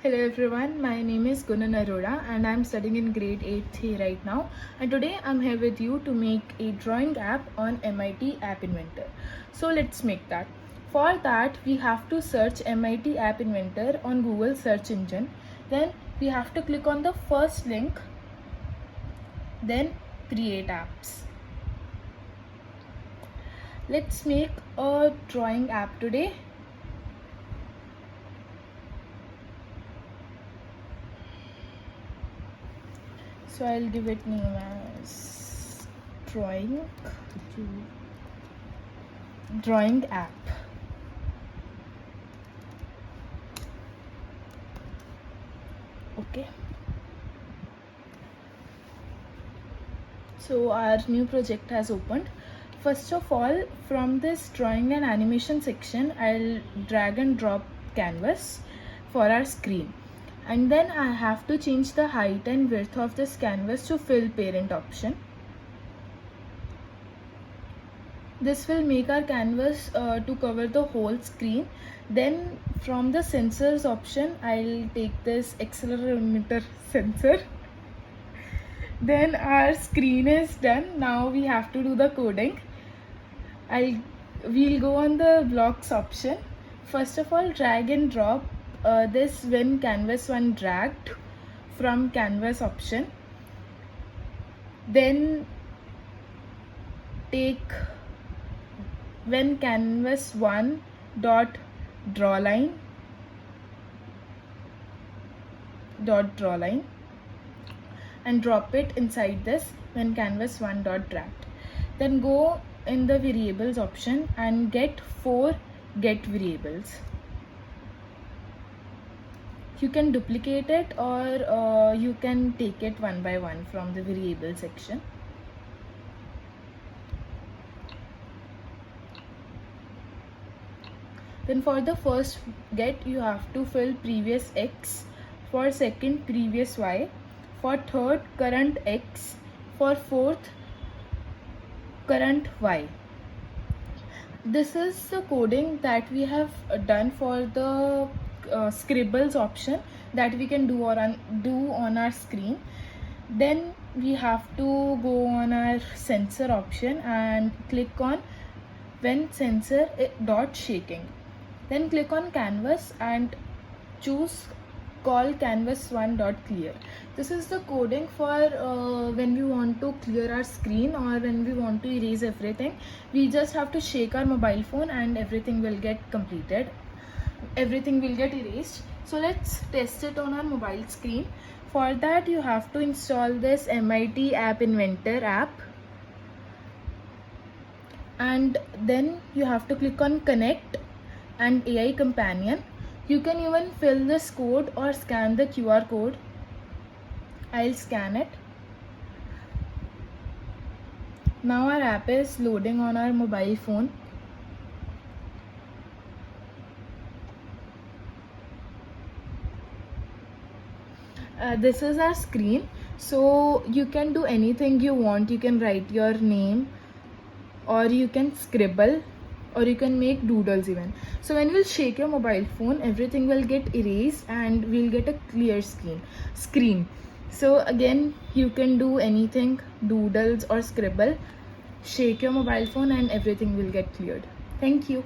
Hello everyone, my name is Gunan Arora and I'm studying in grade 8th right now, and today I'm here with you to make a drawing app on MIT App Inventor. So let's make that. For that we have to search MIT App Inventor on Google search engine. Then we have to click on the first link, then create apps. Let's make a drawing app today. So I'll give it name as drawing app. Okay. So our new project has opened. First of all, from this drawing and animation section, I'll drag and drop canvas for our screen. And then I have to change the height and width of this canvas to fill parent option. This will make our canvas to cover the whole screen. Then from the sensors option, I'll take this accelerometer sensor. Then our screen is done. Now we have to do the coding. We'll go on the blocks option. First of all, drag and drop this when canvas 1 dragged from canvas option. Then take when canvas 1 dot draw line and drop it inside this when canvas 1 dot dragged. Then go in the variables option and get 4 get variables. You can duplicate it or you can take it one by one from the variable section. Then for the first get, you have to fill previous x, for second previous y, for third current x, for fourth current y. This is the coding that we have done for the scribbles option that we can do on our screen. Then we have to go on our sensor option and click on when sensor dot shaking. Then click on canvas and choose call canvas 1 dot clear. This is the coding for when we want to clear our screen or when we want to erase everything. We just have to shake our mobile phone and everything will get completed. Everything will get erased. So let's test it on our mobile screen. For that you have to install this MIT App Inventor app, and then you have to click on connect and AI companion. You can even fill this code or scan the QR code. I'll scan it. Now our app is loading on our mobile phone. This is our screen. So you can do anything you want. You can write your name, or you can scribble, or you can make doodles even. So when we'll shake your mobile phone, everything will get erased and we'll get a clear screen. So again, you can do anything, doodles or scribble, shake your mobile phone and everything will get cleared. Thank you.